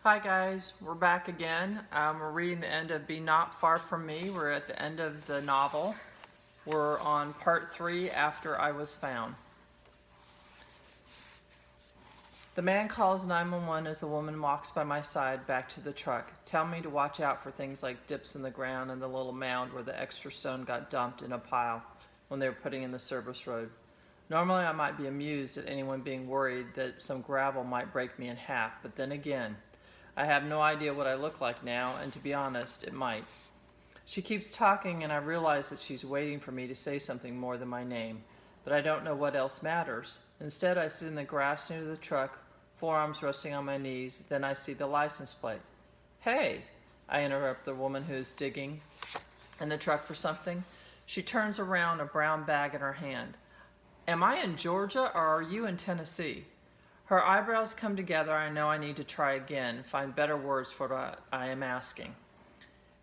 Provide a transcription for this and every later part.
Hi guys, we're back again. We're reading the end of Be Not Far From Me. We're at the end of the novel. We're on part 3, After I Was Found. The man calls 911 as the woman walks by my side back to the truck. Tell me to watch out for things like dips in the ground and the little mound where the extra stone got dumped in a pile when they were putting in the service road. Normally I might be amused at anyone being worried that some gravel might break me in half, but then again, I have no idea what I look like now, and to be honest, it might. She keeps talking, and I realize that she's waiting for me to say something more than my name, but I don't know what else matters. Instead, I sit in the grass near the truck, forearms resting on my knees. Then I see the license plate. Hey, I interrupt the woman who is digging in the truck for something. She turns around, a brown bag in her hand. Am I in Georgia, or are you in Tennessee? Her eyebrows come together. I know I need to try again, find better words for what I am asking.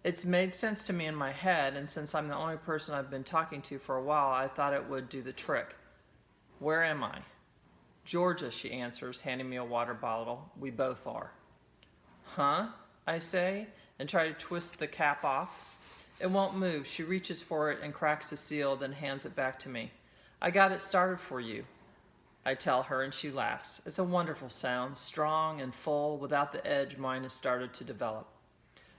It's made sense to me in my head, and since I'm the only person I've been talking to for a while, I thought it would do the trick. Where am I? Georgia, she answers, handing me a water bottle. We both are. Huh? I say, and try to twist the cap off. It won't move. She reaches for it and cracks the seal, then hands it back to me. I got it started for you, I tell her, and she laughs. It's a wonderful sound, strong and full, without the edge mine has started to develop.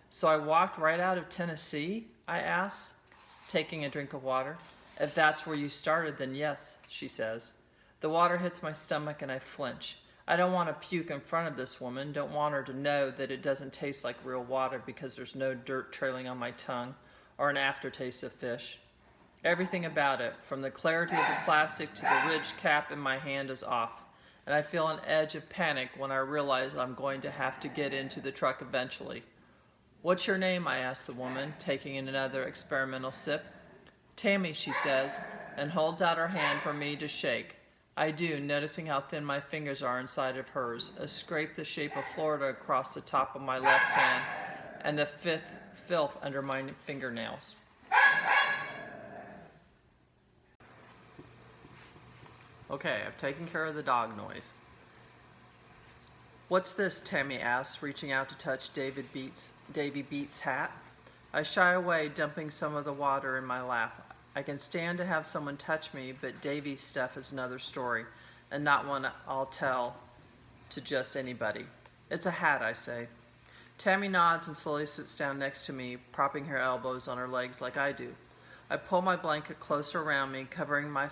So I walked right out of Tennessee? I ask, taking a drink of water. If that's where you started, then yes, she says. The water hits my stomach and I flinch. I don't want to puke in front of this woman, don't want her to know that it doesn't taste like real water because there's no dirt trailing on my tongue or an aftertaste of fish. Everything about it, from the clarity of the plastic to the ridged cap in my hand, is off, and I feel an edge of panic when I realize I'm going to have to get into the truck eventually. What's your name? I ask the woman, taking another experimental sip. Tammy, she says, and holds out her hand for me to shake. I do, noticing how thin my fingers are inside of hers, a scrape the shape of Florida across the top of my left hand, and the filth under my fingernails. Okay, I've taken care of the dog noise. What's this? Tammy asks, reaching out to touch Davy Beats' hat. I shy away, dumping some of the water in my lap. I can stand to have someone touch me, but Davy's stuff is another story, and not one I'll tell to just anybody. It's a hat, I say. Tammy nods and slowly sits down next to me, propping her elbows on her legs like I do. I pull my blanket closer around me, covering my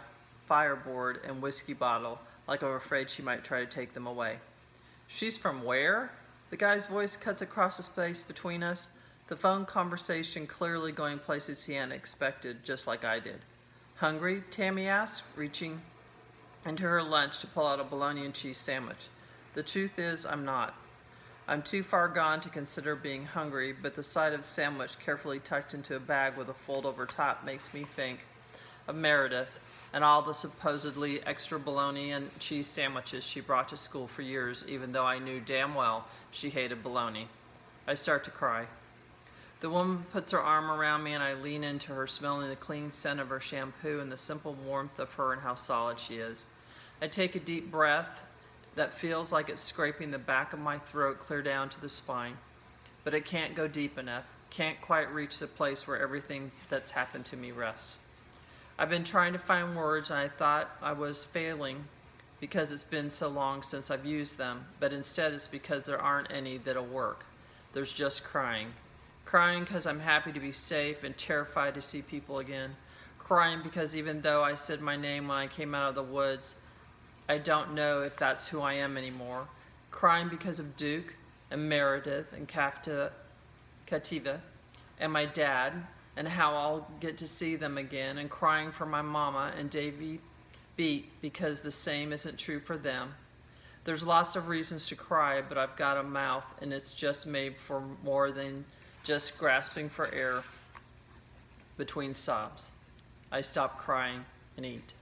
fireboard and whiskey bottle, like I'm afraid she might try to take them away. She's from where? The guy's voice cuts across the space between us, the phone conversation clearly going places he hadn't expected, just like I did. Hungry? Tammy asks, reaching into her lunch to pull out a bologna and cheese sandwich. The truth is, I'm not. I'm too far gone to consider being hungry, but the sight of the sandwich carefully tucked into a bag with a fold-over top makes me think of Meredith and all the supposedly extra bologna and cheese sandwiches she brought to school for years, even though I knew damn well she hated bologna. I start to cry. The woman puts her arm around me and I lean into her, smelling the clean scent of her shampoo and the simple warmth of her and how solid she is. I take a deep breath that feels like it's scraping the back of my throat clear down to the spine, but it can't go deep enough, can't quite reach the place where everything that's happened to me rests. I've been trying to find words, and I thought I was failing because it's been so long since I've used them, but instead it's because there aren't any that'll work. There's just crying. Crying because I'm happy to be safe and terrified to see people again. Crying because even though I said my name when I came out of the woods, I don't know if that's who I am anymore. Crying because of Duke and Meredith and Kativa and my dad, and how I'll get to see them again, and crying for my mama and Davy Beat because the same isn't true for them. There's lots of reasons to cry, but I've got a mouth and it's just made for more than just grasping for air between sobs. I stop crying and eat.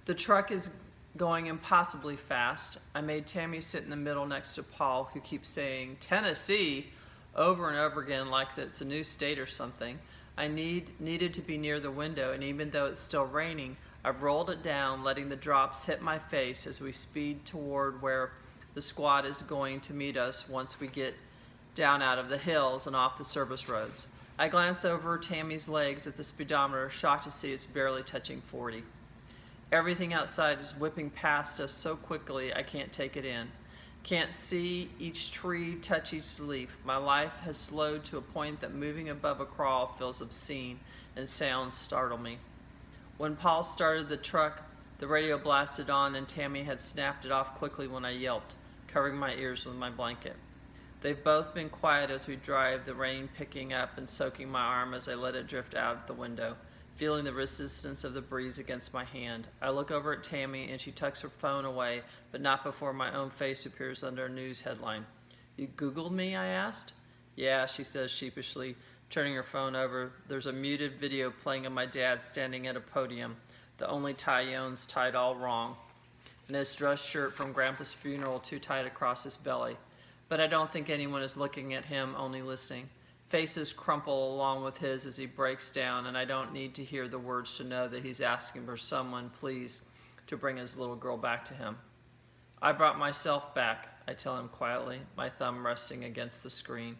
The truck is going impossibly fast. I made Tammy sit in the middle next to Paul, who keeps saying, Tennessee, over and over again like it's a new state or something. I needed to be near the window, and even though it's still raining, I've rolled it down, letting the drops hit my face as we speed toward where The squad is going to meet us once we get down out of the hills and off the service roads. I glance over Tammy's legs at the speedometer, shocked to see it's barely touching 40. Everything outside is whipping past us so quickly I can't take it in. Can't see each tree, touch each leaf. My life has slowed to a point that moving above a crawl feels obscene and sounds startle me. When Paul started the truck, the radio blasted on and Tammy had snapped it off quickly when I yelped, covering my ears with my blanket. They've both been quiet as we drive, the rain picking up and soaking my arm as I let it drift out the window, feeling the resistance of the breeze against my hand. I look over at Tammy and she tucks her phone away, but not before my own face appears under a news headline. "You Googled me?" I asked. "Yeah," she says sheepishly, turning her phone over. There's a muted video playing of my dad standing at a podium, the only tie he owns tied all wrong, and his dress shirt from Grandpa's funeral too tight across his belly. But I don't think anyone is looking at him, only listening. Faces crumple along with his as he breaks down, and I don't need to hear the words to know that he's asking for someone, please, to bring his little girl back to him. "I brought myself back," I tell him quietly, my thumb resting against the screen.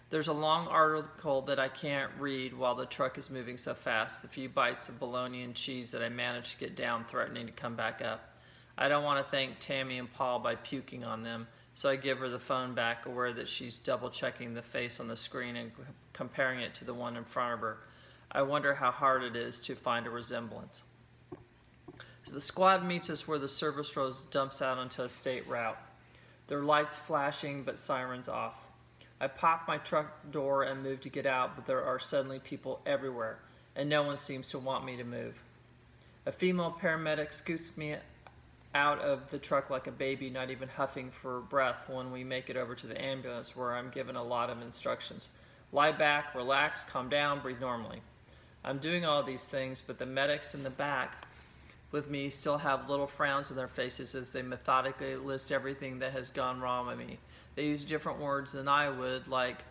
There's a long article that I can't read while the truck is moving so fast, the few bites of bologna and cheese that I managed to get down threatening to come back up. I don't want to thank Tammy and Paul by puking on them, so I give her the phone back, aware that she's double-checking the face on the screen and comparing it to the one in front of her. I wonder how hard it is to find a resemblance. So the squad meets us where the service road dumps out onto a state route. There are lights flashing, but sirens off. I pop my truck door and move to get out, but there are suddenly people everywhere, and no one seems to want me to move. A female paramedic scoots me out of the truck like a baby, not even huffing for breath when we make it over to the ambulance, where I'm given a lot of instructions. Lie back, relax, calm down, breathe normally. I'm doing all these things, but the medics in the back with me still have little frowns on their faces as they methodically list everything that has gone wrong with me. They use different words than I would, like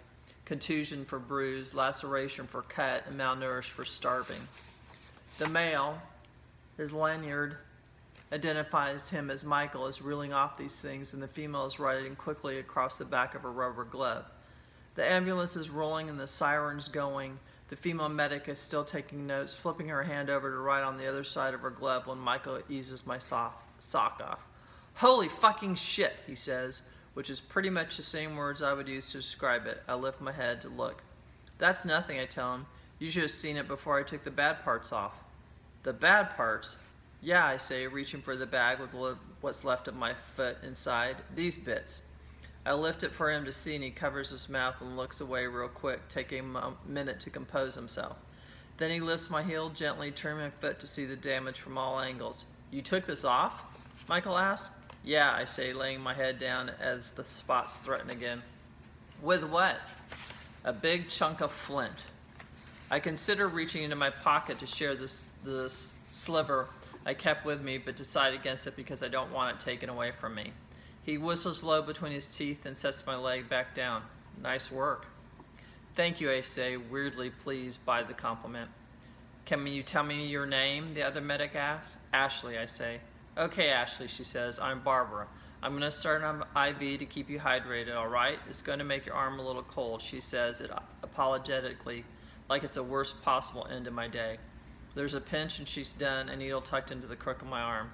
contusion for bruise, laceration for cut, and malnourished for starving. The male, his lanyard identifies him as Michael, is reeling off these things, and the female is writing quickly across the back of her rubber glove. The ambulance is rolling and the sirens going. The female medic is still taking notes, flipping her hand over to write on the other side of her glove when Michael eases my sock off. "Holy fucking shit," he says, which is pretty much the same words I would use to describe it. I lift my head to look. "That's nothing," I tell him. "You should have seen it before I took the bad parts off." "The bad parts?" "Yeah," I say, reaching for the bag with what's left of my foot inside. "These bits." I lift it for him to see, and he covers his mouth and looks away real quick, taking a minute to compose himself. Then he lifts my heel gently, turning my foot to see the damage from all angles. "You took this off?" Michael asks. "Yeah," I say, laying my head down as the spots threaten again. "With what?" "A big chunk of flint." I consider reaching into my pocket to share this sliver I kept with me, but decide against it because I don't want it taken away from me. He whistles low between his teeth and sets my leg back down. "Nice work." "Thank you," I say, weirdly pleased by the compliment. "Can you tell me your name?" the other medic asks. "Ashley," I say. "Okay, Ashley," she says. "I'm Barbara. I'm going to start an IV to keep you hydrated, all right? It's going to make your arm a little cold," she says it apologetically, like it's the worst possible end to my day. There's a pinch and she's done, a needle tucked into the crook of my arm.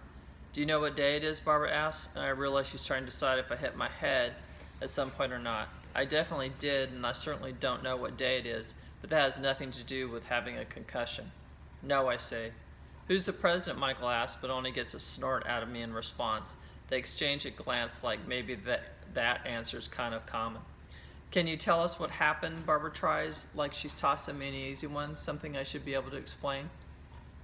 "Do you know what day it is?" Barbara asks, and I realize she's trying to decide if I hit my head at some point or not. I definitely did, and I certainly don't know what day it is, but that has nothing to do with having a concussion. "No," I say. "Who's the president?" Michael asks, but only gets a snort out of me in response. They exchange a glance like maybe that answer's kind of common. "Can you tell us what happened?" Barbara tries, like she's tossing me an easy one, something I should be able to explain.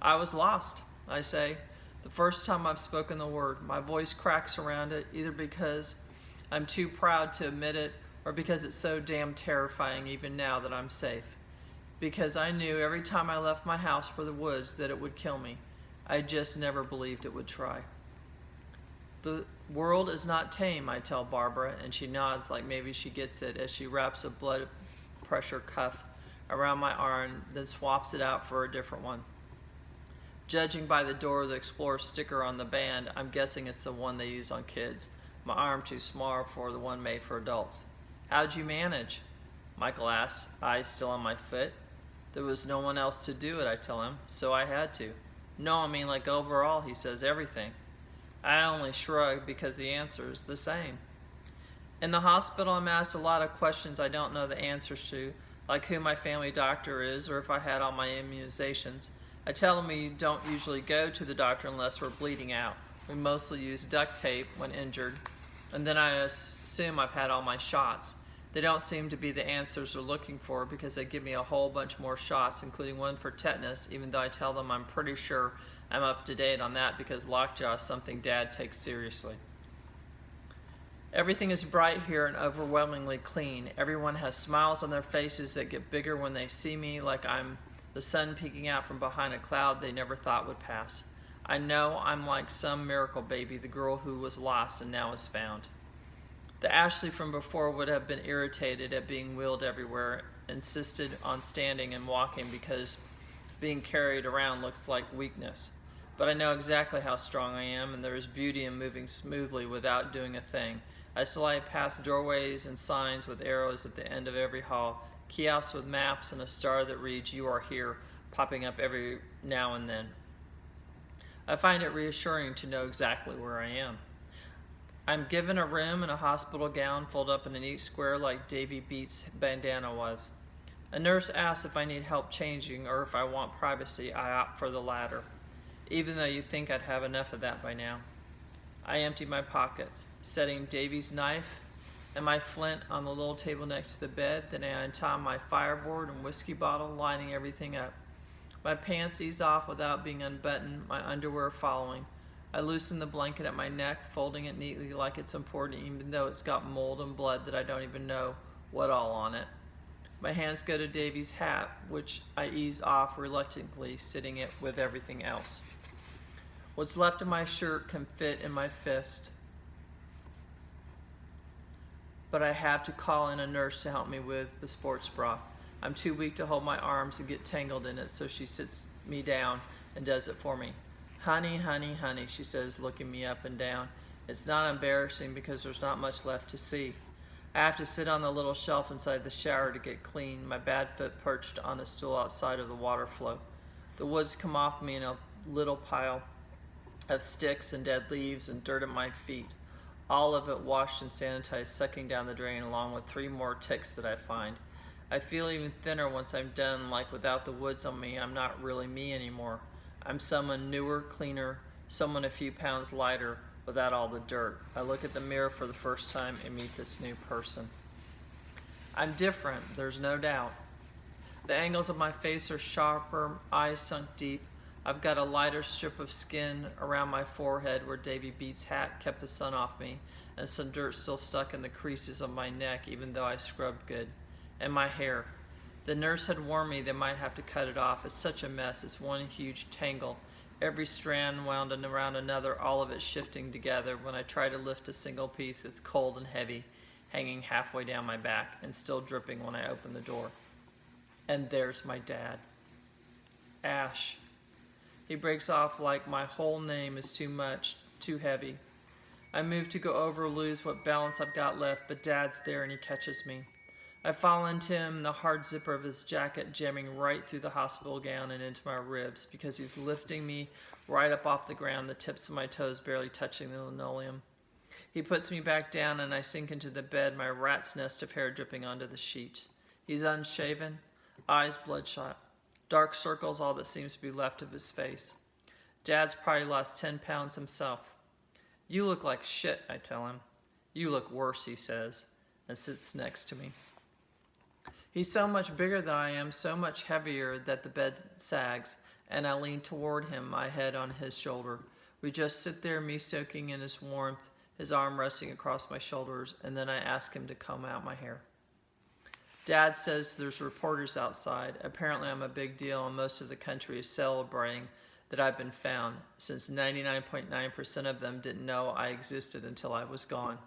"I was lost," I say. The first time I've spoken the word. My voice cracks around it, either because I'm too proud to admit it or because it's so damn terrifying even now that I'm safe. Because I knew every time I left my house for the woods that it would kill me. I just never believed it would try. "The world is not tame," I tell Barbara, and she nods like maybe she gets it as she wraps a blood pressure cuff around my arm, then swaps it out for a different one. Judging by the Door of the Explorer sticker on the band, I'm guessing it's the one they use on kids. my arm too small for the one made for adults. How'd you manage? Michael asks, eyes still on my foot. There was no one else to do it, I tell him, so I had to. No, I mean like overall, he says, everything. I only shrug because the answer is the same. In the hospital, I'm asked a lot of questions I don't know the answers to, like who my family doctor is or if I had all my immunizations. I tell them we don't usually go to the doctor unless we're bleeding out. We mostly use duct tape when injured, and then I assume I've had all my shots. They don't seem to be the answers they're looking for because they give me a whole bunch more shots, including one for tetanus, even though I tell them I'm pretty sure I'm up to date on that because lockjaw is something Dad takes seriously. Everything is bright here and overwhelmingly clean. Everyone has smiles on their faces that get bigger when they see me, like I'm the sun peeking out from behind a cloud they never thought would pass. I know I'm like some miracle baby, the girl who was lost and now is found. The Ashley from before would have been irritated at being wheeled everywhere, insisted on standing and walking because being carried around looks like weakness. But I know exactly how strong I am, and there is beauty in moving smoothly without doing a thing. I slide past doorways and signs with arrows at the end of every hall, kiosks with maps and a star that reads, "You are here," popping up every now and then. I find it reassuring to know exactly where I am. I'm given a room in a hospital gown folded up in a neat square like Davy Beats' bandana was. A nurse asks if I need help changing or if I want privacy. I opt for the latter, even though you'd think I'd have enough of that by now. I empty my pockets, setting Davy's knife and my flint on the little table next to the bed. Then I untie my fireboard and whiskey bottle, lining everything up. My pants ease off without being unbuttoned, my underwear following. I loosen the blanket at my neck, folding it neatly like it's important, even though it's got mold and blood that I don't even know what all on it. My hands go to Davy's hat, which I ease off reluctantly, sitting it with everything else. What's left of my shirt can fit in my fist, but I have to call in a nurse to help me with the sports bra. I'm too weak to hold my arms and get tangled in it, so she sits me down and does it for me. "Honey, honey, honey," she says, looking me up and down. It's not embarrassing because there's not much left to see. I have to sit on the little shelf inside the shower to get clean, my bad foot perched on a stool outside of the water flow. The woods come off me in a little pile of sticks and dead leaves and dirt at my feet. All of it washed and sanitized, sucking down the drain along with 3 more ticks that I find. I feel even thinner once I'm done, like without the woods on me, I'm not really me anymore. I'm someone newer, cleaner, someone a few pounds lighter without all the dirt. I look at the mirror for the first time and meet this new person. I'm different, there's no doubt. The angles of my face are sharper, eyes sunk deep. I've got a lighter strip of skin around my forehead where Davy Beats' hat kept the sun off me, and some dirt still stuck in the creases of my neck even though I scrubbed good. And my hair. The nurse had warned me they might have to cut it off. It's such a mess. It's one huge tangle. Every strand wound around another, all of it shifting together. When I try to lift a single piece, it's cold and heavy, hanging halfway down my back and still dripping when I open the door. And there's my dad. Ash. He breaks off like my whole name is too much, too heavy. I move to go over, lose what balance I've got left, but Dad's there and he catches me. I fall into him, the hard zipper of his jacket jamming right through the hospital gown and into my ribs because he's lifting me right up off the ground, the tips of my toes barely touching the linoleum. He puts me back down and I sink into the bed, my rat's nest of hair dripping onto the sheets. He's unshaven, eyes bloodshot. Dark circles, all that seems to be left of his face. Dad's probably lost 10 pounds himself. "You look like shit," I tell him. "You look worse," he says, and sits next to me. He's so much bigger than I am, so much heavier that the bed sags, and I lean toward him, my head on his shoulder. We just sit there, me soaking in his warmth, his arm resting across my shoulders, and then I ask him to comb out my hair. Dad says there's reporters outside. Apparently I'm a big deal and most of the country is celebrating that I've been found, since 99.9% of them didn't know I existed until I was gone.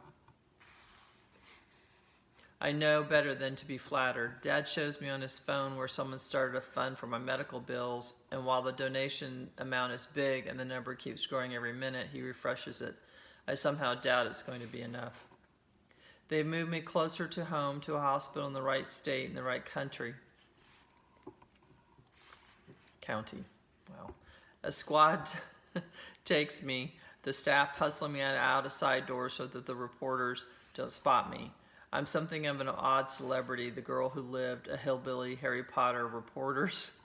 I know better than to be flattered. Dad shows me on his phone where someone started a fund for my medical bills, and while the donation amount is big and the number keeps growing every minute, he refreshes it. I somehow doubt it's going to be enough. They've moved me closer to home, to a hospital in the right state, in the right county. Wow. A squad takes me, the staff hustling me out a side door so that the reporters don't spot me. I'm something of an odd celebrity, the girl who lived, a hillbilly, Harry Potter. Reporters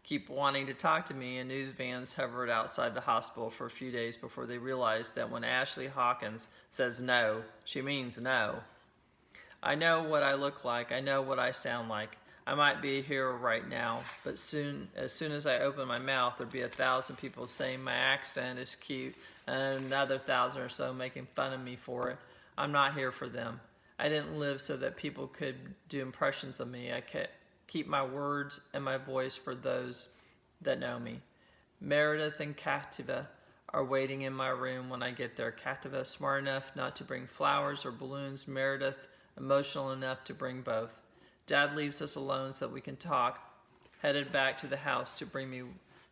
keep wanting to talk to me, and news vans hovered outside the hospital for a few days before they realized that when Ashley Hawkins says no, she means no. I know what I look like. I know what I sound like. I might be a hero right now, but as soon as I open my mouth, there'll be 1,000 people saying my accent is cute, and another 1,000 or so making fun of me for it. I'm not here for them. I didn't live so that people could do impressions of me. I keep my words and my voice for those that know me. Meredith and Kativa are waiting in my room when I get there. Kativa smart enough not to bring flowers or balloons. Meredith emotional enough to bring both. Dad leaves us alone so that we can talk. Headed back to the house to bring me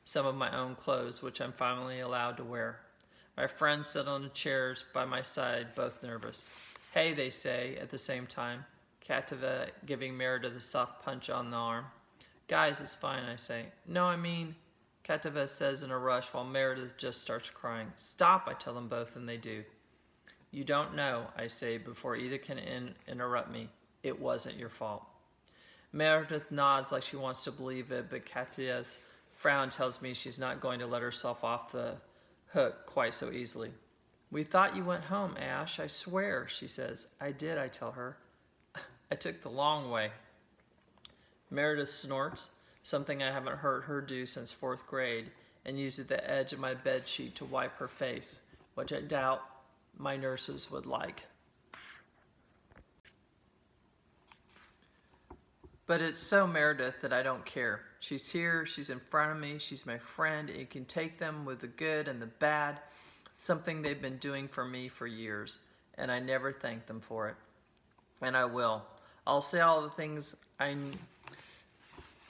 some of my own clothes, which I'm finally allowed to wear. My friends sit on the chairs by my side, both nervous. Hey, they say at the same time. Kativa giving Meredith a soft punch on the arm. Guys, it's fine, I say. No, I mean, Kativa says in a rush while Meredith just starts crying. Stop, I tell them both, and they do. You don't know, I say before either can interrupt me. It wasn't your fault. Meredith nods like she wants to believe it, but Katia's frown tells me she's not going to let herself off the hook quite so easily. We thought you went home, Ash, I swear, she says. I did, I tell her. I took the long way. Meredith snorts, something I haven't heard her do since 4th grade, and uses the edge of my bed sheet to wipe her face, which I doubt my nurses would like. But it's so Meredith that I don't care. She's here, she's in front of me, she's my friend, and you can take them with the good and the bad, something they've been doing for me for years, and I never thank them for it. And I will. I'll say all the things I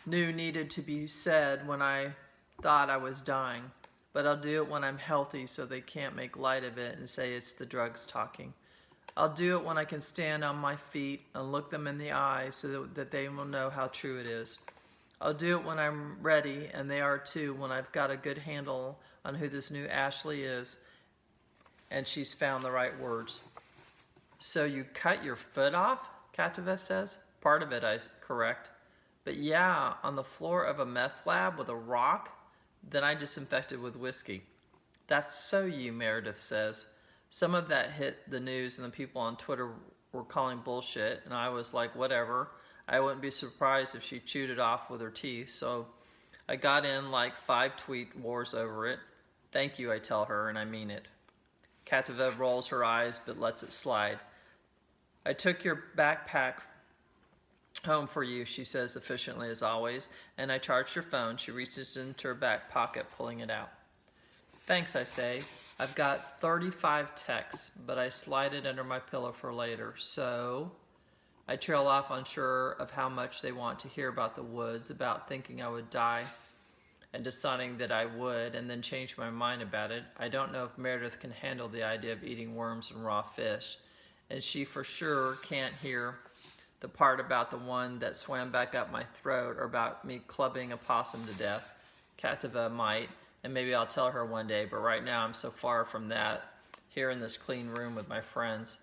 knew needed to be said when I thought I was dying, but I'll do it when I'm healthy so they can't make light of it and say it's the drugs talking. I'll do it when I can stand on my feet and look them in the eyes so that they will know how true it is. I'll do it when I'm ready, and they are too, when I've got a good handle on who this new Ashley is, and she's found the right words. So you cut your foot off? Kativa says. Part of it, I correct. But yeah, on the floor of a meth lab with a rock, then I disinfected with whiskey. That's so you, Meredith says. Some of that hit the news and the people on Twitter were calling bullshit, and I was like, whatever. I wouldn't be surprised if she chewed it off with her teeth, so I got in like 5 tweet wars over it. Thank you, I tell her, and I mean it. Kativa rolls her eyes but lets it slide. I took your backpack home for you, she says efficiently as always, and I charged your phone. She reaches into her back pocket, pulling it out. Thanks, I say. I've got 35 texts, but I slide it under my pillow for later, so I trail off unsure of how much they want to hear about the woods, about thinking I would die and deciding that I would, and then change my mind about it. I don't know if Meredith can handle the idea of eating worms and raw fish, and she for sure can't hear the part about the one that swam back up my throat or about me clubbing a possum to death. Kativa might, and maybe I'll tell her one day, but right now I'm so far from that, here in this clean room with my friends.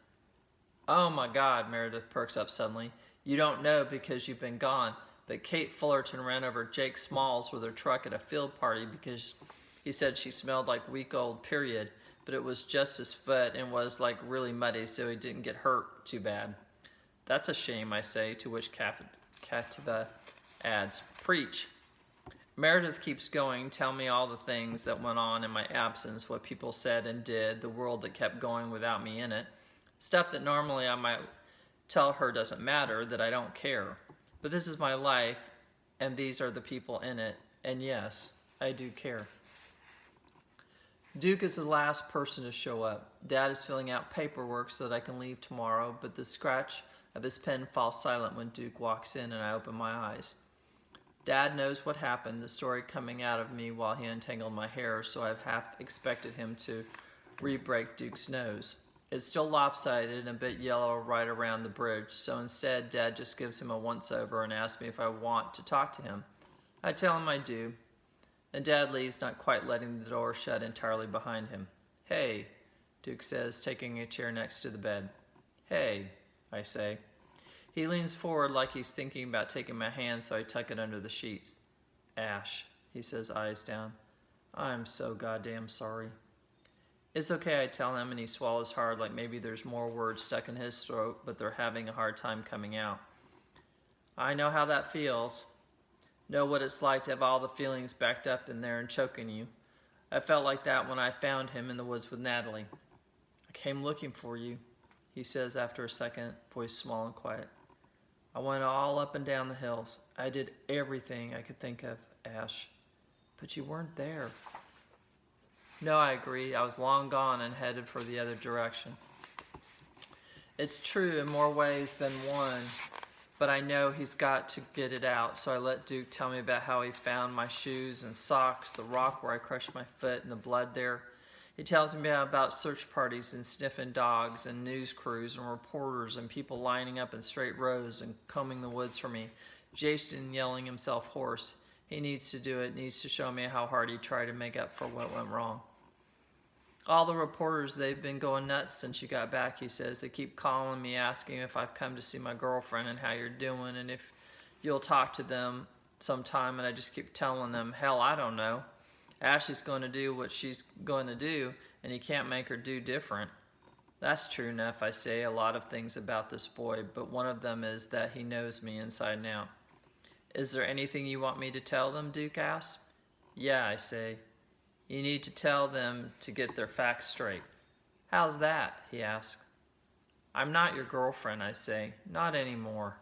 Oh my God, Meredith perks up suddenly. You don't know because you've been gone, but Kate Fullerton ran over Jake Smalls with her truck at a field party because he said she smelled like week-old period, but it was just his foot and was like really muddy, so he didn't get hurt too bad. That's a shame, I say, to which Kativa adds, preach. Meredith keeps going, tell me all the things that went on in my absence, what people said and did, the world that kept going without me in it. Stuff that normally I might tell her doesn't matter, that I don't care. But this is my life, and these are the people in it, and yes, I do care. Duke is the last person to show up. Dad is filling out paperwork so that I can leave tomorrow, but the scratch of his pen falls silent when Duke walks in and I open my eyes. Dad knows what happened, the story coming out of me while he untangled my hair, so I've half expected him to re-break Duke's nose. It's still lopsided and a bit yellow right around the bridge, so instead Dad just gives him a once-over and asks me if I want to talk to him. I tell him I do, and Dad leaves, not quite letting the door shut entirely behind him. "Hey," Duke says, taking a chair next to the bed. "Hey," I say. He leans forward like he's thinking about taking my hand, so I tuck it under the sheets. "Ash," he says, eyes down. "I'm so goddamn sorry." "It's okay," I tell him, and he swallows hard like maybe there's more words stuck in his throat, but they're having a hard time coming out. "I know how that feels. Know what it's like to have all the feelings backed up in there and choking you. I felt like that when I found him in the woods with Natalie. I came looking for you," he says after a second, voice small and quiet. "I went all up and down the hills. I did everything I could think of, Ash. But you weren't there." "No," I agree. "I was long gone and headed for the other direction." It's true in more ways than one, but I know he's got to get it out, so I let Duke tell me about how he found my shoes and socks, the rock where I crushed my foot, and the blood there. He tells me about search parties and sniffing dogs and news crews and reporters and people lining up in straight rows and combing the woods for me. Jason yelling himself hoarse. He needs to do it, needs to show me how hard he tried to make up for what went wrong. "All the reporters, they've been going nuts since you got back," he says. "They keep calling me, asking if I've come to see my girlfriend and how you're doing and if you'll talk to them sometime, and I just keep telling them, hell, I don't know. Ashley's going to do what she's going to do, and you can't make her do different." "That's true enough," I say, "a lot of things about this boy, but one of them is that he knows me inside and out." "Is there anything you want me to tell them?" Duke asks. "Yeah," I say. "You need to tell them to get their facts straight." "How's that?" he asks. "I'm not your girlfriend," I say. "Not anymore."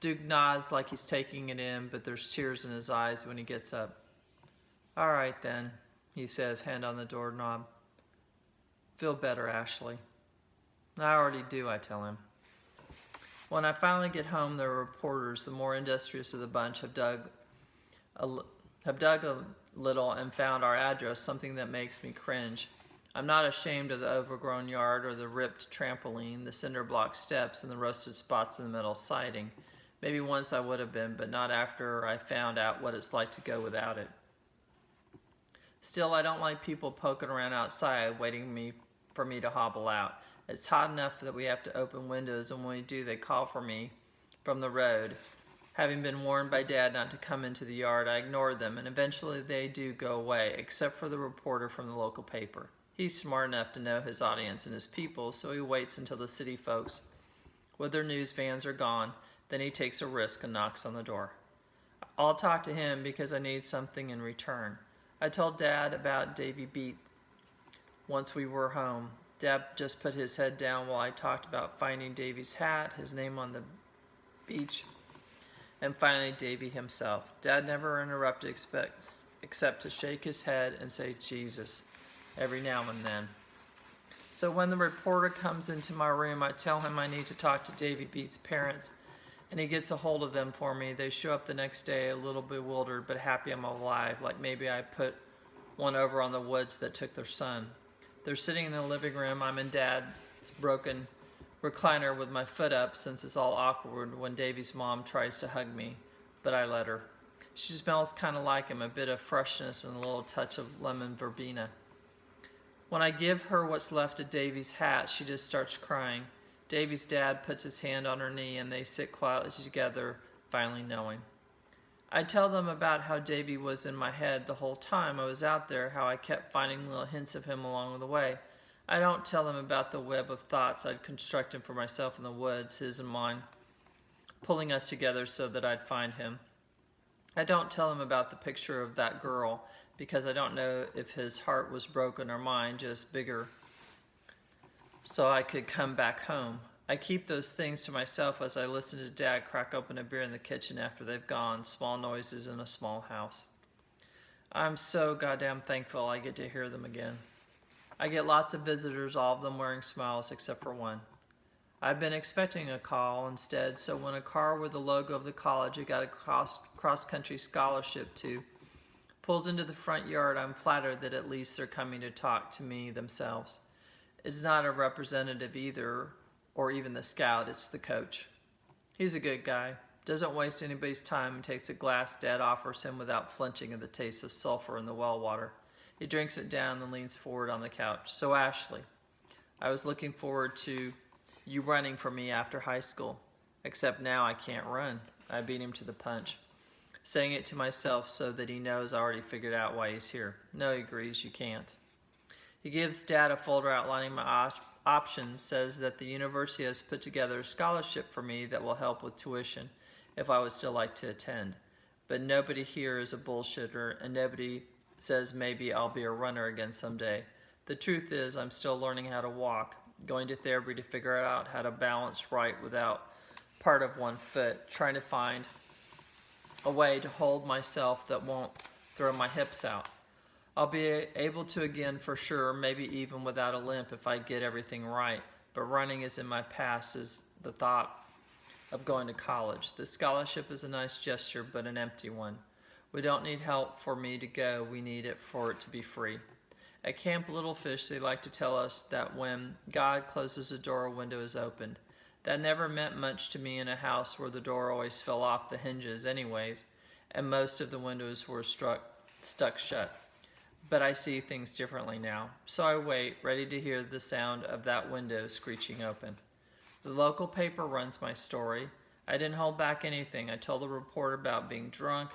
Duke nods like he's taking it in, but there's tears in his eyes when he gets up. "All right then," he says, hand on the doorknob. "Feel better, Ashley." "I already do," I tell him. When I finally get home, the reporters, the more industrious of the bunch, have dug a little and found our address, something that makes me cringe. I'm not ashamed of the overgrown yard or the ripped trampoline, the cinder block steps, and the rusted spots in the metal siding. Maybe once I would have been, but not after I found out what it's like to go without it. Still, I don't like people poking around outside waiting for me to hobble out. It's hot enough that we have to open windows, and when we do, they call for me from the road. Having been warned by Dad not to come into the yard, I ignored them, and eventually they do go away, except for the reporter from the local paper. He's smart enough to know his audience and his people, so he waits until the city folks with their news vans are gone. Then he takes a risk and knocks on the door. I'll talk to him because I need something in return. I told Dad about Davy Beat once we were home. Dad just put his head down while I talked about finding Davy's hat, his name on the beach, and finally Davy himself. Dad never interrupted except to shake his head and say Jesus every now and then. So when the reporter comes into my room, I tell him I need to talk to Davy Beat's parents, and he gets a hold of them for me. They show up the next day a little bewildered but happy I'm alive, like maybe I put one over on the woods that took their son. They're sitting in the living room. I'm in Dad's broken recliner with my foot up since it's all awkward when Davy's mom tries to hug me, but I let her. She smells kind of like him, a bit of freshness and a little touch of lemon verbena. When I give her what's left of Davy's hat, she just starts crying. Davy's dad puts his hand on her knee and they sit quietly together, finally knowing. I tell them about how Davy was in my head the whole time I was out there, how I kept finding little hints of him along the way. I don't tell them about the web of thoughts I'd constructed for myself in the woods, his and mine, pulling us together so that I'd find him. I don't tell him about the picture of that girl, because I don't know if his heart was broken or mine, just bigger, so I could come back home. I keep those things to myself as I listen to Dad crack open a beer in the kitchen after they've gone, small noises in a small house. I'm so goddamn thankful I get to hear them again. I get lots of visitors, all of them wearing smiles except for one. I've been expecting a call instead, so when a car with the logo of the college I got a cross-country scholarship to Pulls into the front yard. I'm flattered that at least they're coming to talk to me themselves. It's not a representative either, or even the scout, it's the coach. He's a good guy, doesn't waste anybody's time, and takes a glass Dad offers him without flinching at the taste of sulfur in the well water. He drinks it down and leans forward on the couch. So Ashley, I was looking forward to you running for me after high school, except now I can't run. I beat him to the punch, saying it to myself so that he knows I already figured out why he's here. No, he agrees, you can't. He gives Dad a folder outlining my options, says that the university has put together a scholarship for me that will help with tuition if I would still like to attend. But nobody here is a bullshitter, and nobody says maybe I'll be a runner again someday. The truth is I'm still learning how to walk, going to therapy to figure out how to balance right without part of one foot, trying to find a way to hold myself that won't throw my hips out. I'll be able to again for sure, maybe even without a limp if I get everything right. But running is in my past is the thought of going to college. The scholarship is a nice gesture, but an empty one. We don't need help for me to go. We need it for it to be free. At Camp Little Fish, they like to tell us that when God closes a door, a window is opened. That never meant much to me in a house where the door always fell off the hinges anyways, and most of the windows were stuck shut. But I see things differently now, so I wait, ready to hear the sound of that window screeching open. The local paper runs my story. I didn't hold back anything. I told the reporter about being drunk,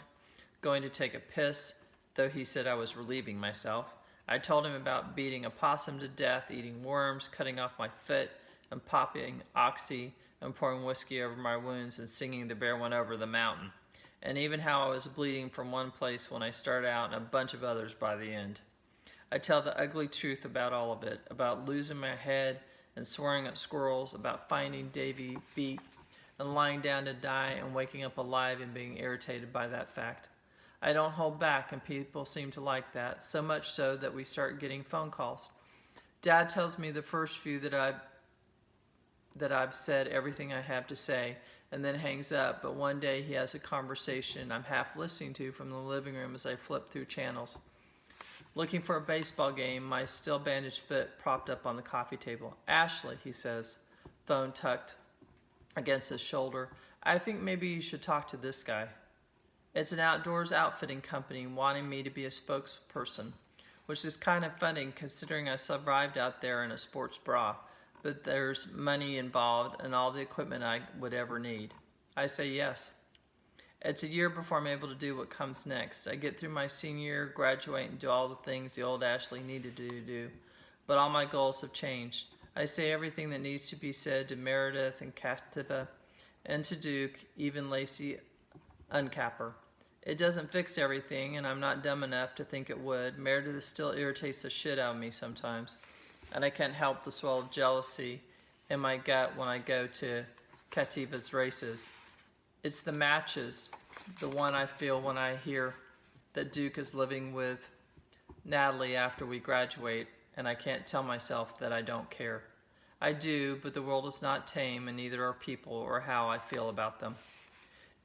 going to take a piss, though he said I was relieving myself. I told him about beating a possum to death, eating worms, cutting off my foot, and popping oxy and pouring whiskey over my wounds and singing The Bear Went Over the Mountain. And even how I was bleeding from one place when I started out and a bunch of others by the end. I tell the ugly truth about all of it, about losing my head and swearing at squirrels, about finding Davy beat and lying down to die and waking up alive and being irritated by that fact. I don't hold back, and people seem to like that, so much so that we start getting phone calls. Dad tells me the first few that I've said everything I have to say, and then hangs up, but one day he has a conversation I'm half listening to from the living room as I flip through channels. Looking for a baseball game, my still bandaged foot propped up on the coffee table. Ashley, he says, phone tucked against his shoulder. I think maybe you should talk to this guy. It's an outdoors outfitting company wanting me to be a spokesperson, which is kind of funny considering I survived out there in a sports bra. But there's money involved and all the equipment I would ever need. I say yes. It's a year before I'm able to do what comes next. I get through my senior year, graduate, and do all the things the old Ashley needed to do. But all my goals have changed. I say everything that needs to be said to Meredith and Kativa, and to Duke, even Lacey Uncapper. It doesn't fix everything, and I'm not dumb enough to think it would. Meredith still irritates the shit out of me sometimes. And I can't help the swell of jealousy in my gut when I go to Kativa's races. It's the matches, the one I feel when I hear that Duke is living with Natalie after we graduate, and I can't tell myself that I don't care. I do, but the world is not tame, and neither are people or how I feel about them.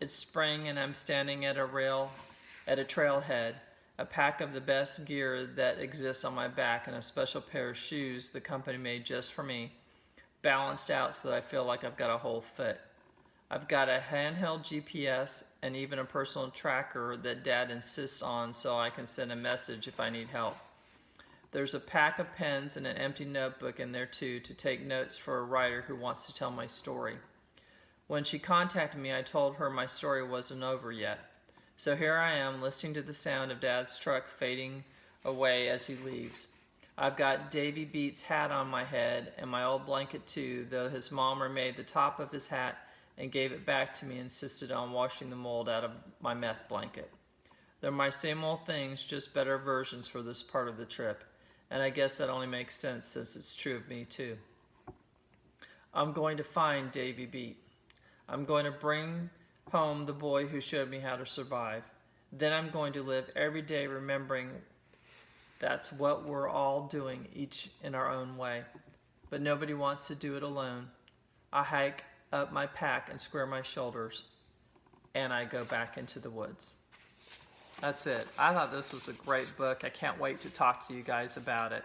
It's spring, and I'm standing at a trailhead. A pack of the best gear that exists on my back and a special pair of shoes the company made just for me, balanced out so that I feel like I've got a whole foot. I've got a handheld GPS and even a personal tracker that Dad insists on so I can send a message if I need help. There's a pack of pens and an empty notebook in there too to take notes for a writer who wants to tell my story. When she contacted me, I told her my story wasn't over yet. So here I am, listening to the sound of Dad's truck fading away as he leaves. I've got Davy Beats' hat on my head and my old blanket too, though his mom remade the top of his hat and gave it back to me and insisted on washing the mold out of my meth blanket. They're my same old things, just better versions for this part of the trip, and I guess that only makes sense since it's true of me too. I'm going to find Davy Beat. I'm going to bring home the boy who showed me how to survive. Then I'm going to live every day remembering that's what we're all doing, each in our own way. But nobody wants to do it alone. I hike up my pack and square my shoulders, and I go back into the woods. That's it. I thought this was a great book. I can't wait to talk to you guys about it.